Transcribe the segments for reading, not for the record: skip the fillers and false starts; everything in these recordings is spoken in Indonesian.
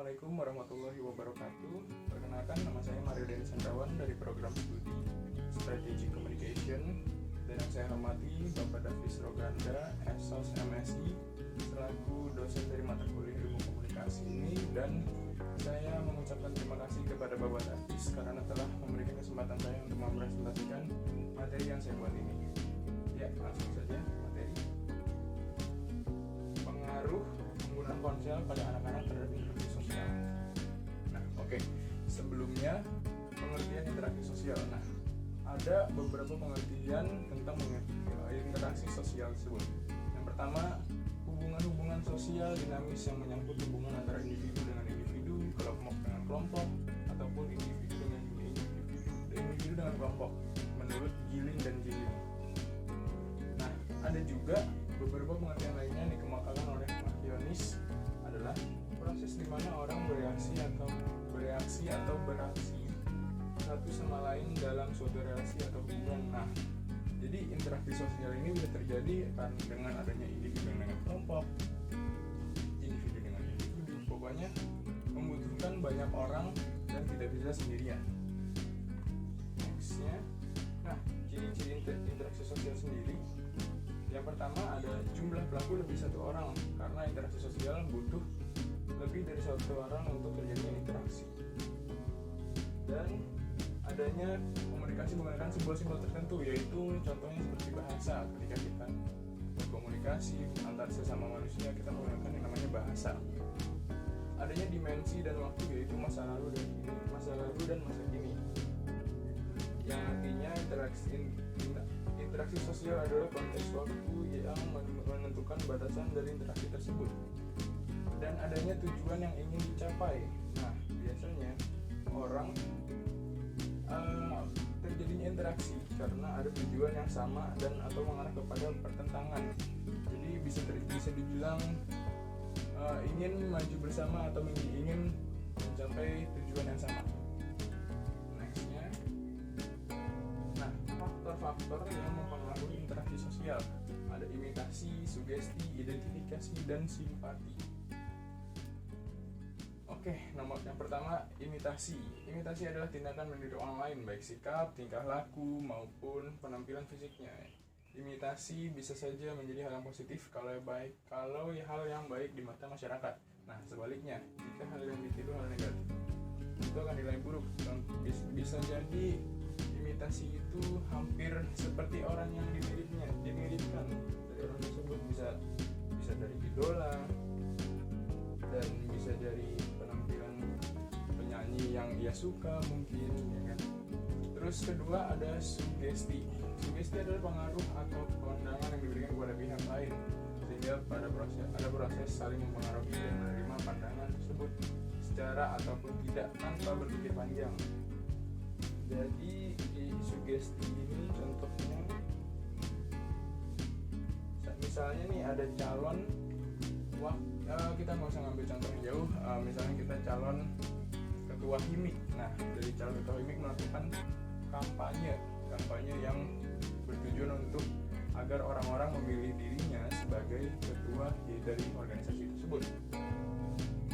Assalamualaikum warahmatullahi wabarakatuh. Perkenalkan, nama saya Mario Denny Sandrawan dari program studi Strategic Communication, dan yang saya hormati Bapak Davis Roganda, Esos MSI, selaku dosen dari mata kuliah Ilmu Komunikasi ini, dan saya mengucapkan terima kasih kepada Bapak Davis karena telah memberikan kesempatan saya untuk mempresentasikan materi yang saya buat ini. Ya, langsung saja materi. Pengaruh penggunaan ponsel pada anak-anak terhadap interaksi sosial. Nah, oke. Sebelumnya, pengertian interaksi sosial. Nah, ada beberapa pengertian tentang interaksi sosial tersebut. Yang pertama, hubungan-hubungan sosial dinamis yang menyangkut hubungan antara individu dengan individu, kelompok dengan kelompok, ataupun individu dengan kelompok, menurut Gilling dan Gilling. Nah, ada juga beberapa pengertian lainnya yang dikemukakan oleh Martionis adalah proses di mana orang bereaksi atau beraksi satu sama lain dalam suatu relasi atau hubungan. Nah, jadi interaksi sosial ini bisa terjadi dengan adanya individu dengan kelompok, individu dengan individu. Pokoknya membutuhkan banyak orang dan tidak bisa sendirian. Nextnya, nah, ciri-ciri interaksi sosial sendiri. Yang pertama ada jumlah pelaku lebih satu orang, karena interaksi sosial butuh lebih dari satu orang untuk terjadinya interaksi. Dan adanya komunikasi menggunakan simbol-simbol tertentu, yaitu contohnya seperti bahasa. Ketika kita berkomunikasi antar sesama manusia, kita menggunakan yang namanya bahasa. Adanya dimensi dan waktu, yaitu masa lalu dan masa kini. Yang artinya interaksi sosial adalah konteks waktu yang menentukan batasan dari interaksi tersebut, dan adanya tujuan yang ingin dicapai. Nah, biasanya orang terjadinya interaksi karena ada tujuan yang sama dan atau mengarah kepada pertentangan. Jadi bisa dibilang ingin maju bersama atau ingin mencapai tujuan yang sama. Nextnya, nah, faktor-faktor yang mempengaruhi interaksi sosial ada imitasi, sugesti, identifikasi, dan simpati. Oke, nomor yang pertama, imitasi. Imitasi adalah tindakan meniru orang lain, baik sikap, tingkah laku, maupun penampilan fisiknya. Imitasi bisa saja menjadi hal yang positif kalau hal yang baik di mata masyarakat. Nah, sebaliknya, jika hal yang ditiru hal negatif, itu akan dinilai buruk. Bisa jadi imitasi itu hampir seperti orang yang dimiripkan. Dari orang tersebut bisa dari idola, dan bisa dari penampilan penyanyi yang ia suka mungkin, ya kan. Terus kedua ada sugesti. Sugesti adalah pengaruh atau pandangan yang diberikan kepada pihak lain, sehingga ada proses saling mempengaruhi dan menerima pandangan tersebut secara ataupun tidak tanpa berpikir panjang. Jadi di sugesti ini contohnya, misalnya nih ada calon, kita nggak usah ngambil contoh yang jauh, misalnya kita calon ketua himik. Nah, dari calon ketua himik melakukan kampanye yang bertujuan untuk agar orang-orang memilih dirinya sebagai ketua dari organisasi tersebut.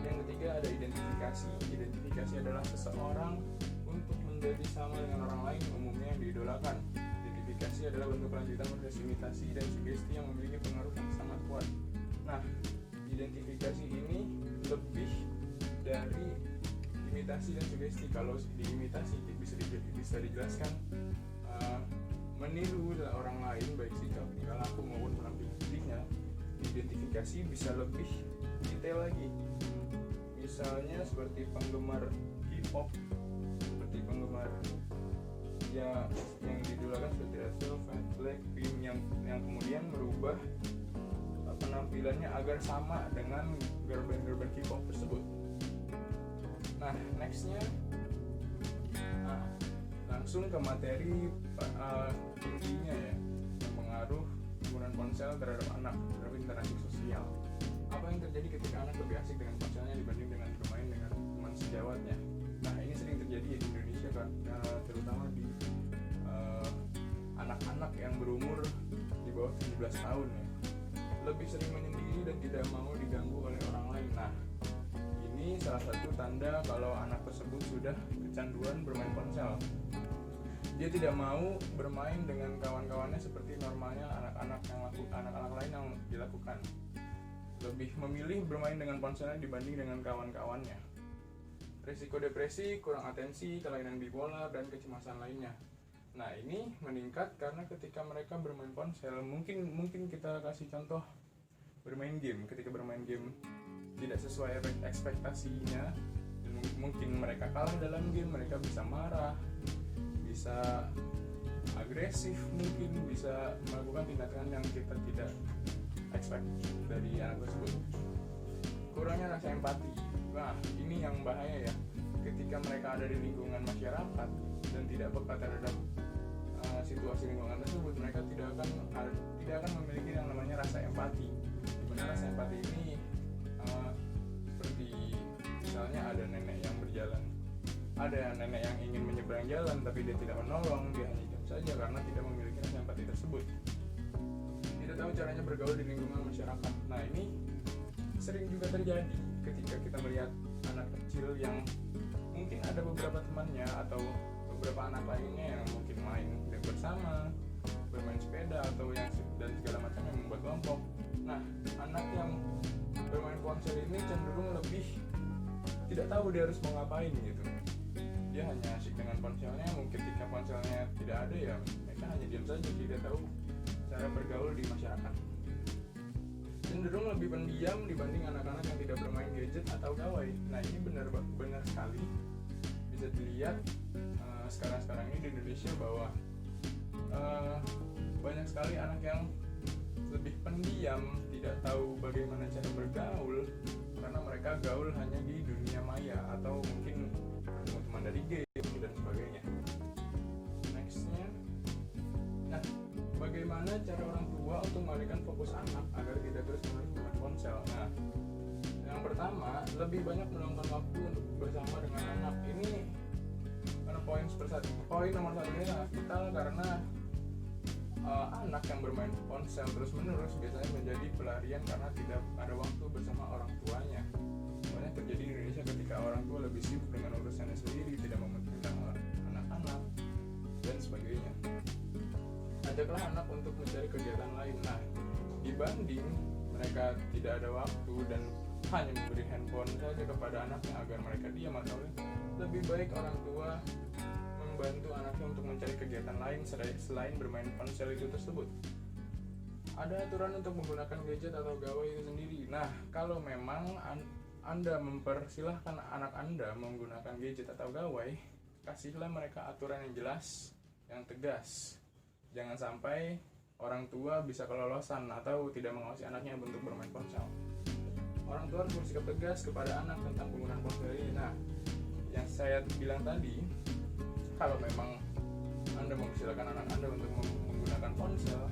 Yang ketiga ada identifikasi. Identifikasi adalah seseorang untuk menjadi sama dengan orang lain, umumnya yang diidolakan. Identifikasi adalah bentuk lanjutan proses imitasi dan sugesti yang memiliki pengaruh yang sangat kuat. Nah, identifikasi ini lebih dari imitasi dan sugesti. Kalau diimitasi bisa dijelaskan meniru orang lain, baik sikap, tingkah laku maupun penampilan dirinya. Identifikasi bisa lebih detail lagi. Misalnya seperti penggemar K-pop, seperti penggemar yang didolakan seperti Red Velvet, Blackpink yang kemudian merubah penampilannya agar sama dengan girl band K-pop tersebut. Nah, nextnya, langsung ke materi intinya ya, pengaruh penggunaan ponsel terhadap anak terhadap interaksi sosial. Apa yang terjadi ketika anak lebih asik dengan ponselnya dibanding dengan bermain dengan teman sejawatnya? Nah, ini sering terjadi di Indonesia kan, terutama di anak-anak yang berumur di bawah 17 tahun ya. Lebih sering menyendiri dan tidak mau diganggu oleh orang lain. Nah, ini ini salah satu tanda kalau anak tersebut sudah kecanduan bermain ponsel. Dia tidak mau bermain dengan kawan-kawannya seperti normalnya anak-anak lain yang dilakukan. Lebih memilih bermain dengan ponselnya dibanding dengan kawan-kawannya. Risiko depresi, kurang atensi, kelainan bipolar, dan kecemasan lainnya. Nah, ini meningkat karena ketika mereka bermain ponsel, mungkin kita kasih contoh bermain game. Ketika bermain game tidak sesuai ekspektasinya, dan mungkin mereka kalah dalam game, mereka bisa marah, bisa agresif, mungkin bisa melakukan tindakan yang kita tidak expect dari anak tersebut. Kurangnya rasa empati. Nah, ini yang bahaya ya. Ketika mereka ada di lingkungan masyarakat dan tidak peka terhadap situasi lingkungan tersebut, mereka tidak akan memiliki yang namanya rasa empati. Dimana rasa empati ini seperti misalnya ada nenek yang ingin menyeberang jalan tapi dia tidak menolong, dia hanya diam saja karena tidak memiliki rasa empati tersebut. Tidak tahu caranya bergaul di lingkungan masyarakat. Nah, ini sering juga terjadi ketika kita melihat anak kecil yang mungkin ada beberapa temannya atau beberapa anak lainnya yang mungkin main bersama, bermain sepeda atau dan segala macam yang membuat kelompok. Nah, anak yang bermain ponsel ini cenderung lebih tidak tahu dia harus mau ngapain gitu. Dia hanya asyik dengan ponselnya, mungkin ketika ponselnya tidak ada ya mereka hanya diam saja, tidak tahu cara bergaul di masyarakat. Cenderung lebih pendiam dibanding anak-anak yang tidak bermain gadget atau gawai. Nah, ini benar sekali bisa dilihat sekarang ini di Indonesia bahwa banyak sekali anak yang lebih pendiam, tidak tahu bagaimana cara bergaul karena mereka gaul hanya di dunia maya atau mungkin teman-teman dari game dan sebagainya. Nextnya, nah, bagaimana cara orang tua untuk mengalihkan fokus anak agar tidak terus-menerus bermain ponsel? Nah, yang pertama, lebih banyak meluangkan waktu untuk bersama dengan anak. Ini karena poin nomor satu ini sangat vital karena anak yang bermain ponsel terus-menerus biasanya menjadi pelarian karena tidak ada waktu bersama orang tuanya. Banyak terjadi di Indonesia ketika orang tua lebih sibuk dengan urusannya sendiri, tidak mementingkan anak-anak dan sebagainya. Ajaklah anak untuk mencari kegiatan lain. Nah, dibanding mereka tidak ada waktu dan hanya memberi handphone saja kepada anaknya agar mereka diam atau lebih baik orang tua membantu anaknya untuk mencari kegiatan lain selain bermain ponsel itu tersebut. Ada aturan untuk menggunakan gadget atau gawai itu sendiri. Nah, kalau memang Anda mempersilahkan anak Anda menggunakan gadget atau gawai, kasihlah mereka aturan yang jelas, yang tegas. Jangan sampai orang tua bisa kelolosan atau tidak mengawasi anaknya untuk bermain ponsel. Orang tua harus bersikap tegas kepada anak tentang penggunaan ponsel ini. Nah, yang saya bilang tadi, kalau memang Anda mempersilahkan anak Anda untuk menggunakan ponsel,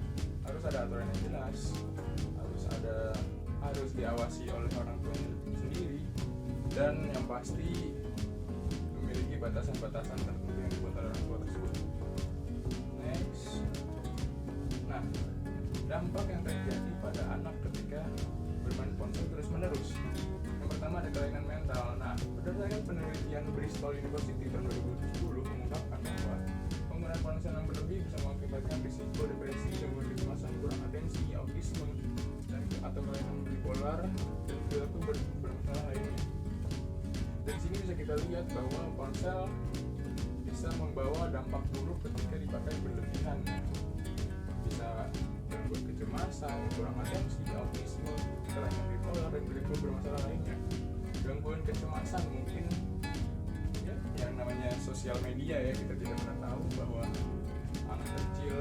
harus ada aturan yang jelas, harus diawasi oleh orang tua sendiri, dan yang pasti memiliki batasan-batasan tertentu yang dibuat oleh orang tua tersebut. Next, nah, dampak yang terjadi pada anak ketika bermain ponsel terus-menerus. Yang pertama ada kelainan mental. Nah, berdasarkan penelitian Bristol University tahun 2010 mengungkapkan bahwa penggunaan ponsel yang berlebih bisa mengakibatkan risiko depresi, gangguan kecemasan, kurang atensi, autisme, atau kelainan bipolar dan perilaku bermasalah lainnya. Dari sini bisa kita lihat bahwa ponsel bisa membawa dampak buruk ketika dipakai berlebihan. Bisa gangguan kecemasan, kurang atensi, autisme, kelainan bipolar dan perilaku bermasalah lainnya. Gangguan kecemasan mungkin ya, yang namanya sosial media ya, kita tidak pernah tahu bahwa anak kecil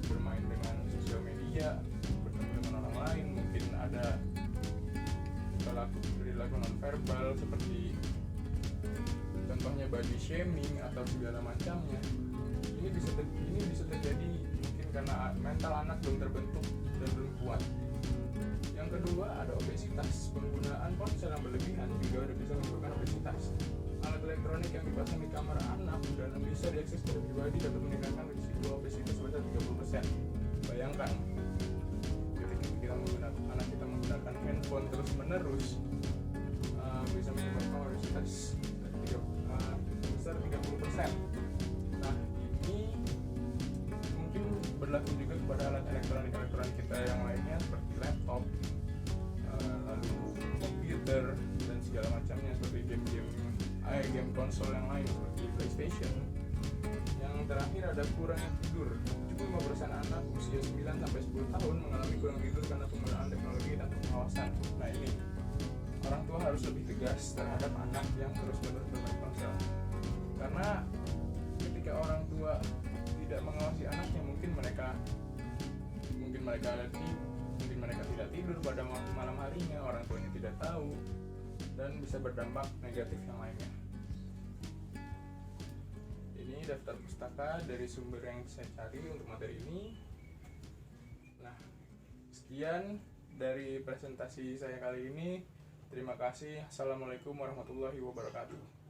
bermain dengan sosial media, bertemu dengan orang lain, mungkin ada perilaku nonverbal seperti contohnya body shaming atau segala macamnya. Ini bisa terjadi mungkin karena mental anak belum terbentuk dan belum kuat. Yang kedua ada obesitas. Penggunaan ponsel yang berlebihan juga bisa menyebabkan obesitas. Alat elektronik yang dipasang di kamar anak dan bisa diakses oleh pribadi dapat meningkatkan risiko obesitas sebesar 30%. Bayangkan ketika anak kita menggunakan handphone terus-menerus, bisa menyebabkan obesitas sebesar 30%. Nah, ini mungkin berlaku juga kepada alat elektronik kita yang lainnya seperti laptop, lalu komputer dan segala macamnya, seperti game konsol yang lain seperti PlayStation. Yang terakhir ada kurangnya tidur. 75% anak usia 9-10 tahun mengalami kurang tidur karena penggunaan teknologi tanpa pengawasan. Nah, ini orang tua harus lebih tegas terhadap anak yang terus-menerus bermain ponsel. Karena ketika orang tua tidak mengawasi anaknya, mungkin mereka tidak tidur pada malam harinya, orang tuanya tidak tahu, dan bisa berdampak negatif yang lainnya. Ini daftar pustaka dari sumber yang saya cari untuk materi ini. Nah, sekian dari presentasi saya kali ini. Terima kasih. Assalamualaikum warahmatullahi wabarakatuh.